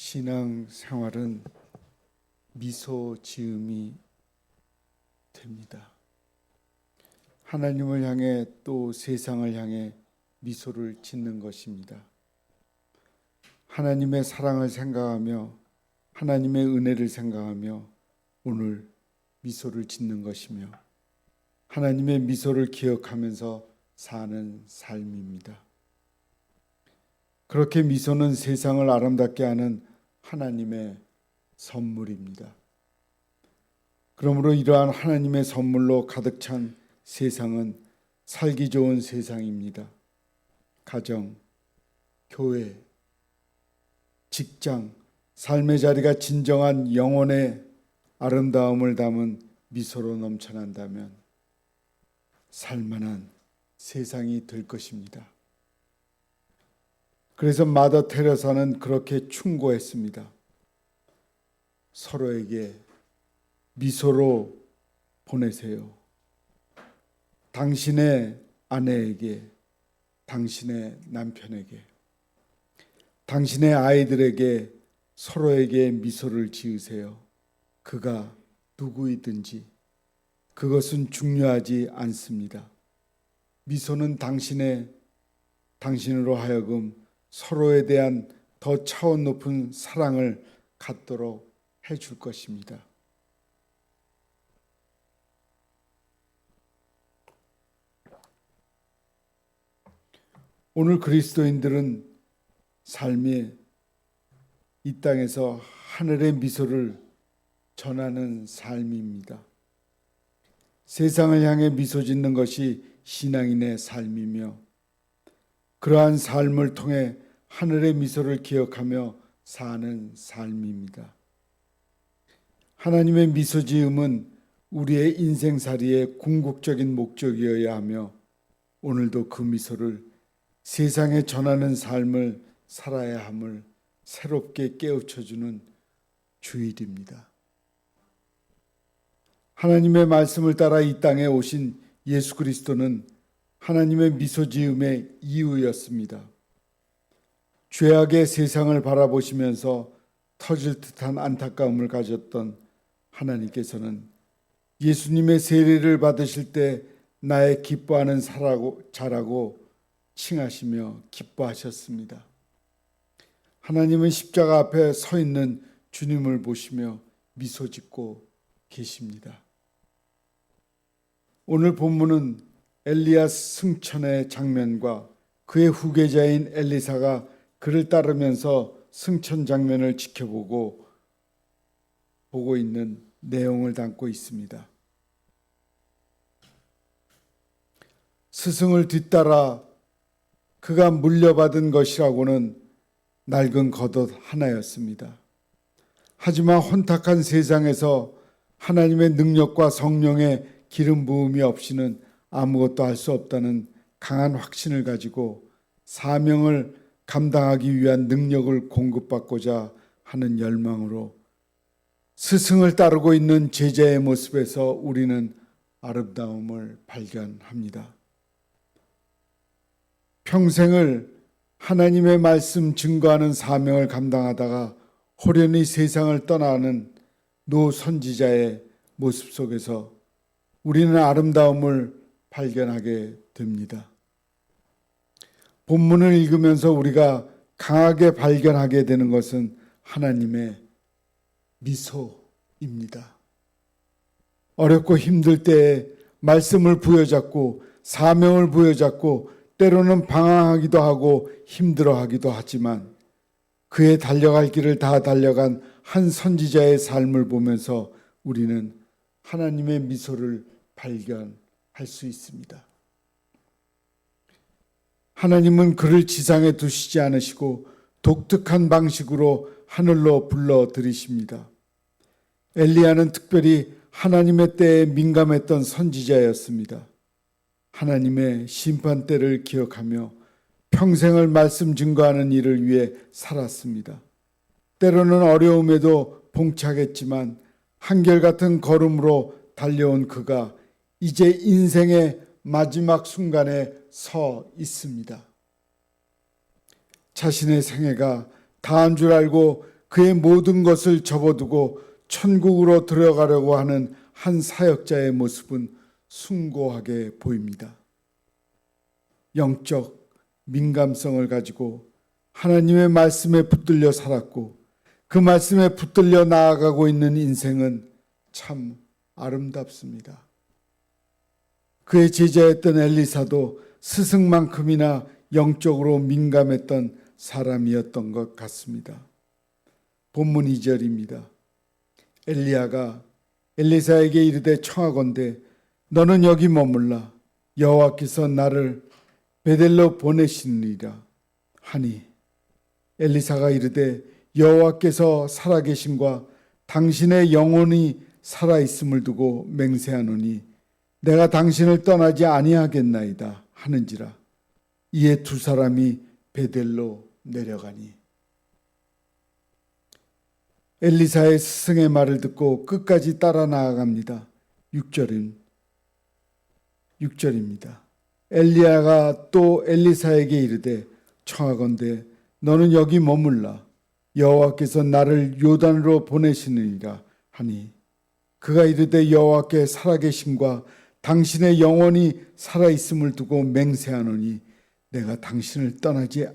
신앙 생활은 미소 지음이 됩니다. 하나님을 향해 또 세상을 향해 미소를 짓는 것입니다. 하나님의 사랑을 생각하며 하나님의 은혜를 생각하며 오늘 미소를 짓는 것이며 하나님의 미소를 기억하면서 사는 삶입니다. 그렇게 미소는 세상을 아름답게 하는 하나님의 선물입니다. 그러므로 이러한 하나님의 선물로 가득 찬 세상은 살기 좋은 세상입니다. 가정, 교회, 직장, 삶의 자리가 진정한 영혼의 아름다움을 담은 미소로 넘쳐난다면 살만한 세상이 될 것입니다. 그래서 마더 테레사는 그렇게 충고했습니다. 서로에게 미소로 보내세요. 당신의 아내에게, 당신의 남편에게, 당신의 아이들에게 서로에게 미소를 지으세요. 그가 누구이든지 그것은 중요하지 않습니다. 미소는 당신으로 하여금 서로에 대한 더 차원 높은 사랑을 갖도록 해줄 것입니다. 오늘 그리스도인들은 삶이 이 땅에서 하늘의 미소를 전하는 삶입니다. 세상을 향해 미소 짓는 것이 신앙인의 삶이며 그러한 삶을 통해 하늘의 미소를 기억하며 사는 삶입니다. 하나님의 미소 지음은 우리의 인생살이의 궁극적인 목적이어야 하며 오늘도 그 미소를 세상에 전하는 삶을 살아야 함을 새롭게 깨우쳐주는 주일입니다. 하나님의 말씀을 따라 이 땅에 오신 예수 그리스도는 하나님의 미소 지음의 이유였습니다. 죄악의 세상을 바라보시면서 터질 듯한 안타까움을 가졌던 하나님께서는 예수님의 세례를 받으실 때 나의 기뻐하는 자라고 칭하시며 기뻐하셨습니다. 하나님은 십자가 앞에 서 있는 주님을 보시며 미소 짓고 계십니다. 오늘 본문은 엘리야 승천의 장면과 그의 후계자인 엘리사가 그를 따르면서 승천 장면을 지켜보고 있는 내용을 담고 있습니다. 스승을 뒤따라 그가 물려받은 것이라고는 낡은 겉옷 하나였습니다. 하지만 혼탁한 세상에서 하나님의 능력과 성령의 기름 부음이 없이는 아무것도 할 수 없다는 강한 확신을 가지고 사명을 감당하기 위한 능력을 공급받고자 하는 열망으로 스승을 따르고 있는 제자의 모습에서 우리는 아름다움을 발견합니다. 평생을 하나님의 말씀 증거하는 사명을 감당하다가 호련히 세상을 떠나는 노 선지자의 모습 속에서 우리는 아름다움을 발견하게 됩니다. 본문을 읽으면서 우리가 강하게 발견하게 되는 것은 하나님의 미소입니다. 어렵고 힘들 때에 말씀을 부여잡고 사명을 부여잡고 때로는 방황하기도 하고 힘들어하기도 하지만 그의 달려갈 길을 다 달려간 한 선지자의 삶을 보면서 우리는 하나님의 미소를 발견할 수 있습니다. 하나님은 그를 지상에 두시지 않으시고 독특한 방식으로 하늘로 불러들이십니다. 엘리야는 특별히 하나님의 때에 민감했던 선지자였습니다. 하나님의 심판 때를 기억하며 평생을 말씀 증거하는 일을 위해 살았습니다. 때로는 어려움에도 봉착했지만 한결같은 걸음으로 달려온 그가 이제 인생의 마지막 순간에 서 있습니다. 자신의 생애가 다한 줄 알고 그의 모든 것을 접어두고 천국으로 들어가려고 하는 한 사역자의 모습은 숭고하게 보입니다. 영적 민감성을 가지고 하나님의 말씀에 붙들려 살았고 그 말씀에 붙들려 나아가고 있는 인생은 참 아름답습니다. 그의 제자였던 엘리사도 스승만큼이나 영적으로 민감했던 사람이었던 것 같습니다. 본문 2절입니다. 엘리야가 엘리사에게 이르되 청하건대 너는 여기 머물라 여호와께서 나를 베델로 보내시느니라 하니 엘리사가 이르되 여호와께서 살아계심과 당신의 영혼이 살아있음을 두고 맹세하노니 내가 당신을 떠나지 아니하겠나이다 하는지라. 이에 두 사람이 베델로 내려가니 엘리사의 스승의 말을 듣고 끝까지 따라 나아갑니다. 6절입니다. 엘리야가 또 엘리사에게 이르되 청하건대 너는 여기 머물라 여호와께서 나를 요단으로 보내시느니라 하니 그가 이르되 여호와께 살아계심과 당신의 영혼이 살아있음을 두고 맹세하노니 내가 당신을 떠나지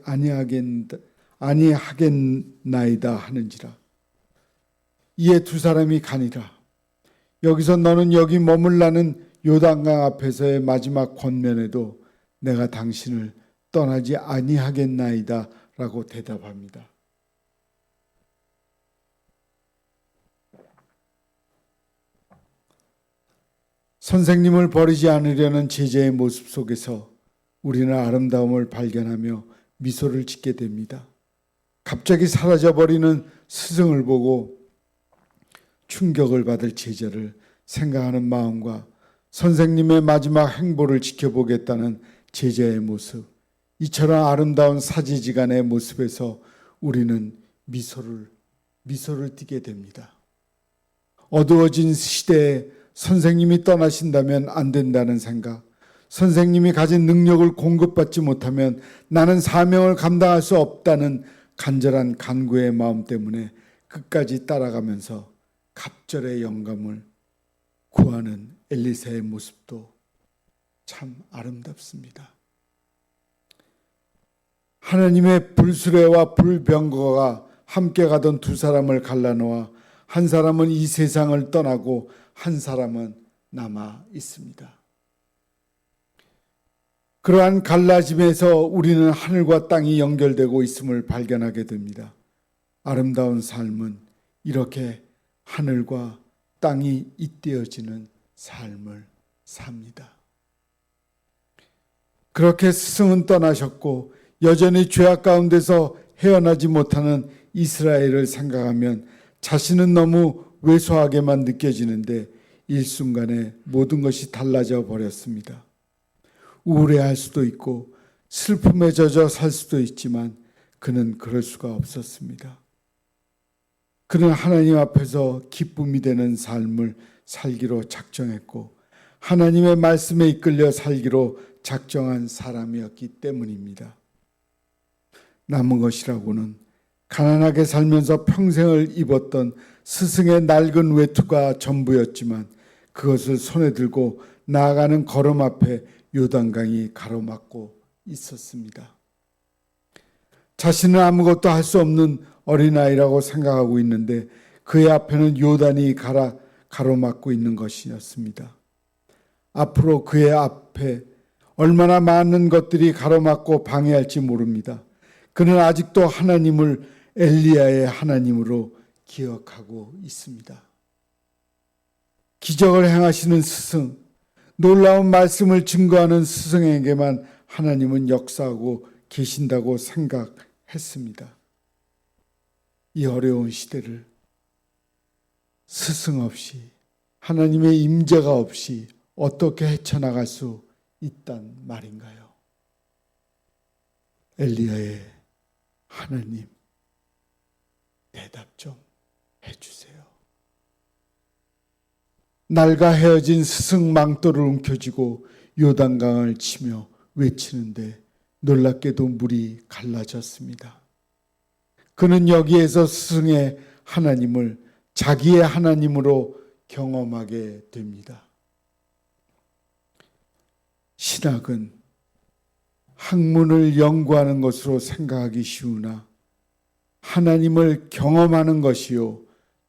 아니하겠나이다 하는지라. 이에 두 사람이 가니라. 여기서 너는 여기 머물라는 요단강 앞에서의 마지막 권면에도 내가 당신을 떠나지 아니하겠나이다 라고 대답합니다. 선생님을 버리지 않으려는 제자의 모습 속에서 우리는 아름다움을 발견하며 미소를 짓게 됩니다. 갑자기 사라져버리는 스승을 보고 충격을 받을 제자를 생각하는 마음과 선생님의 마지막 행보를 지켜보겠다는 제자의 모습, 이처럼 아름다운 사제지간의 모습에서 우리는 미소를 띠게 됩니다. 어두워진 시대에 선생님이 떠나신다면 안 된다는 생각, 선생님이 가진 능력을 공급받지 못하면 나는 사명을 감당할 수 없다는 간절한 간구의 마음 때문에 끝까지 따라가면서 갑절의 영감을 구하는 엘리사의 모습도 참 아름답습니다. 하나님의 불수레와 불병거가 함께 가던 두 사람을 갈라놓아 한 사람은 이 세상을 떠나고 한 사람은 남아 있습니다. 그러한 갈라짐에서 우리는 하늘과 땅이 연결되고 있음을 발견하게 됩니다. 아름다운 삶은 이렇게 하늘과 땅이 잇대어지는 삶을 삽니다. 그렇게 스승은 떠나셨고 여전히 죄악 가운데서 헤어나지 못하는 이스라엘을 생각하면 자신은 너무 왜소하게만 느껴지는데 일순간에 모든 것이 달라져 버렸습니다. 우울해할 수도 있고 슬픔에 젖어 살 수도 있지만 그는 그럴 수가 없었습니다. 그는 하나님 앞에서 기쁨이 되는 삶을 살기로 작정했고 하나님의 말씀에 이끌려 살기로 작정한 사람이었기 때문입니다. 남은 것이라고는 가난하게 살면서 평생을 입었던 스승의 낡은 외투가 전부였지만 그것을 손에 들고 나아가는 걸음 앞에 요단강이 가로막고 있었습니다. 자신은 아무것도 할 수 없는 어린아이라고 생각하고 있는데 그의 앞에는 요단이 가로막고 있는 것이었습니다. 앞으로 그의 앞에 얼마나 많은 것들이 가로막고 방해할지 모릅니다. 그는 아직도 하나님을 엘리야의 하나님으로 기억하고 있습니다. 기적을 행하시는 스승, 놀라운 말씀을 증거하는 스승에게만 하나님은 역사하고 계신다고 생각했습니다. 이 어려운 시대를 스승 없이 하나님의 임재가 없이 어떻게 헤쳐나갈 수 있단 말인가요? 엘리야의 하나님, 대답 좀 해주세요. 날과 헤어진 스승 망토를 움켜쥐고 요단강을 치며 외치는데 놀랍게도 물이 갈라졌습니다. 그는 여기에서 스승의 하나님을 자기의 하나님으로 경험하게 됩니다. 신학은 학문을 연구하는 것으로 생각하기 쉬우나 하나님을 경험하는 것이요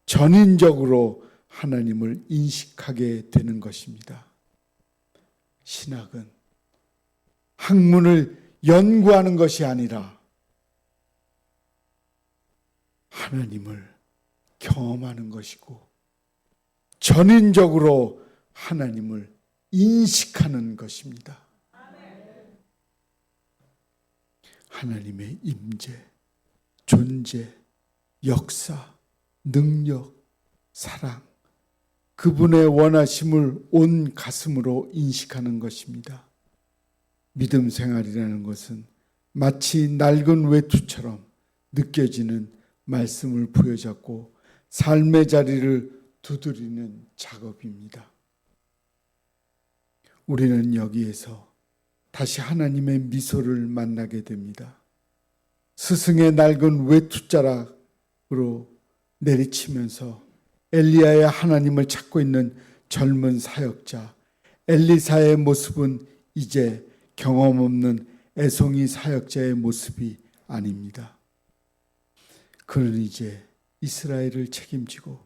전인적으로 하나님을 인식하게 되는 것입니다. 신학은 학문을 연구하는 것이 아니라 하나님을 경험하는 것이고 전인적으로 하나님을 인식하는 것입니다. 하나님의 임재, 존재, 역사, 능력, 사랑, 그분의 원하심을 온 가슴으로 인식하는 것입니다. 믿음 생활이라는 것은 마치 낡은 외투처럼 느껴지는 말씀을 부여잡고 삶의 자리를 두드리는 작업입니다. 우리는 여기에서 다시 하나님의 미소를 만나게 됩니다. 스승의 낡은 외투자락으로 내리치면서 엘리야의 하나님을 찾고 있는 젊은 사역자 엘리사의 모습은 이제 경험 없는 애송이 사역자의 모습이 아닙니다. 그는 이제 이스라엘을 책임지고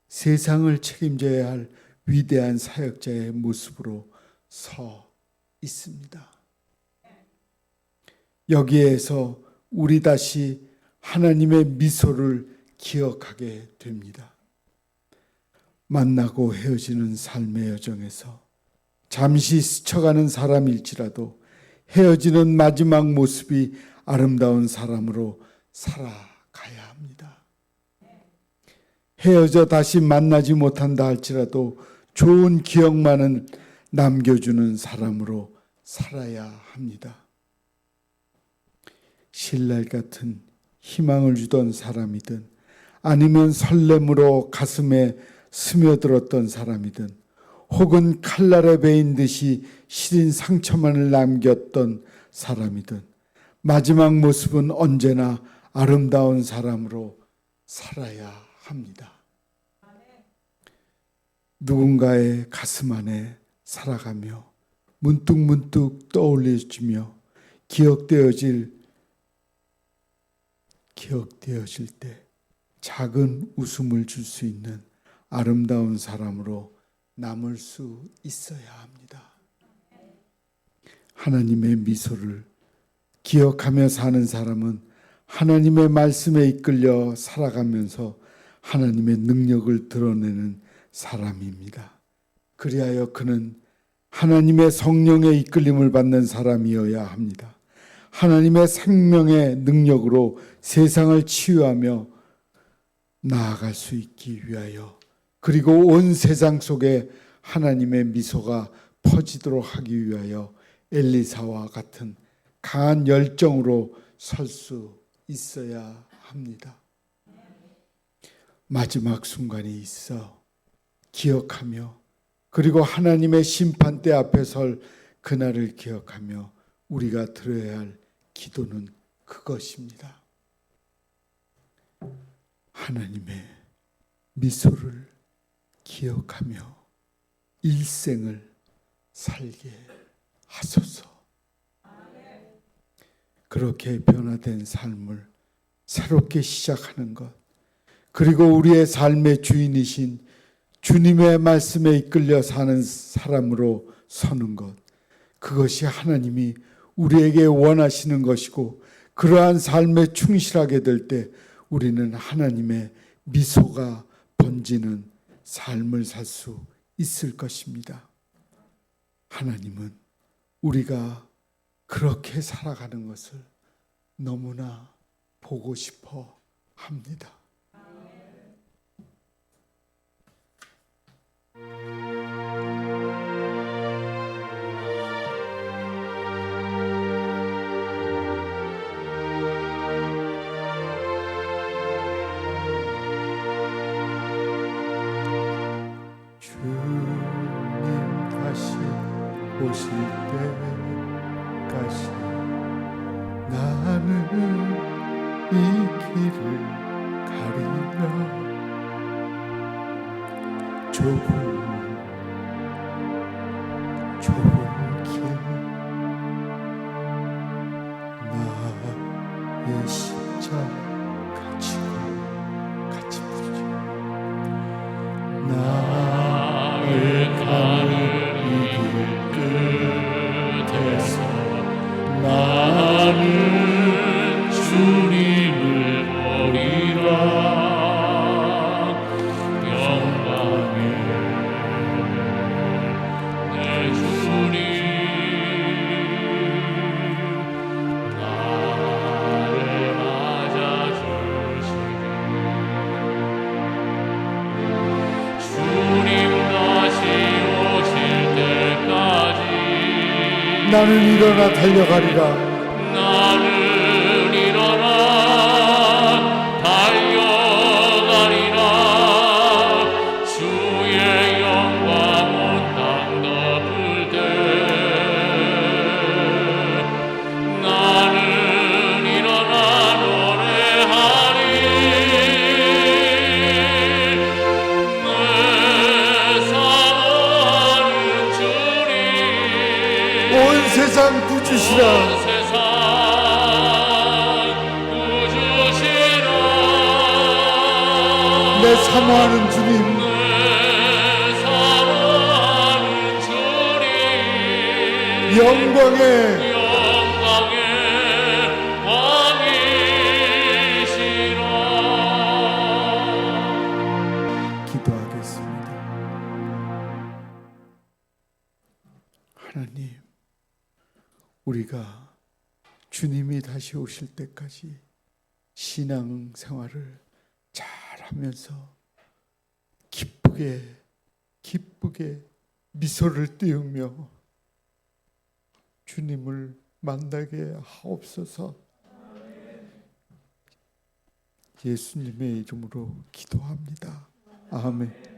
세상을 책임져야 할 위대한 사역자의 모습으로 서 있습니다. 여기에서 우리 다시 하나님의 미소를 기억하게 됩니다. 만나고 헤어지는 삶의 여정에서 잠시 스쳐가는 사람일지라도 헤어지는 마지막 모습이 아름다운 사람으로 살아가야 합니다. 헤어져 다시 만나지 못한다 할지라도 좋은 기억만은 남겨주는 사람으로 살아야 합니다. 신랄 같은 희망을 주던 사람이든 아니면 설렘으로 가슴에 스며들었던 사람이든 혹은 칼날에 베인 듯이 시린 상처만을 남겼던 사람이든 마지막 모습은 언제나 아름다운 사람으로 살아야 합니다. 누군가의 가슴 안에 살아가며 문득문득 떠올려주며 기억되어질 때 작은 웃음을 줄 수 있는 아름다운 사람으로 남을 수 있어야 합니다. 하나님의 미소를 기억하며 사는 사람은 하나님의 말씀에 이끌려 살아가면서 하나님의 능력을 드러내는 사람입니다. 그리하여 그는 하나님의 성령의 이끌림을 받는 사람이어야 합니다. 하나님의 생명의 능력으로 세상을 치유하며 나아갈 수 있기 위하여 그리고 온 세상 속에 하나님의 미소가 퍼지도록 하기 위하여 엘리사와 같은 강한 열정으로 설 수 있어야 합니다. 마지막 순간이 있어 기억하며 그리고 하나님의 심판대 앞에 설 그날을 기억하며 우리가 드려야 할 기도는 그것입니다. 하나님의 미소를 기억하며 일생을 살게 하소서. 그렇게 변화된 삶을 새롭게 시작하는 것, 그리고 우리의 삶의 주인이신 주님의 말씀에 이끌려 사는 사람으로 서는 것, 그것이 하나님이 우리에게 원하시는 것이고 그러한 삶에 충실하게 될 때 우리는 하나님의 미소가 번지는 삶을 살 수 있을 것입니다. 하나님은 우리가 그렇게 살아가는 것을 너무나 보고 싶어 합니다. 주님 다시 오실 때까지 나는 이 길을 좁은 길 나의 십자가 지고 같이 부르죠. 나의 가는 이 길 끝에서 나는 주님을 보리라. 영광의 내 주님 나를 맞아주시리. 주님 다시 오실 때까지 나는 일어나 달려가리라. 나는 일어나 달려가리라. 주의 영광 온 땅 덮을 때 나는 일어나 노래하리. 내 사랑하는 주님 온 세상 구주시라. 내 사모하는 주님, 영광의 왕이시라. 기도하겠습니다. 하나님, 우리가 주님이 다시 오실 때까지 신앙 생활을 잘 하면서 기쁘게 미소를 띄우며 주님을 만나게 하옵소서. 예수님의 이름으로 기도합니다. 아멘.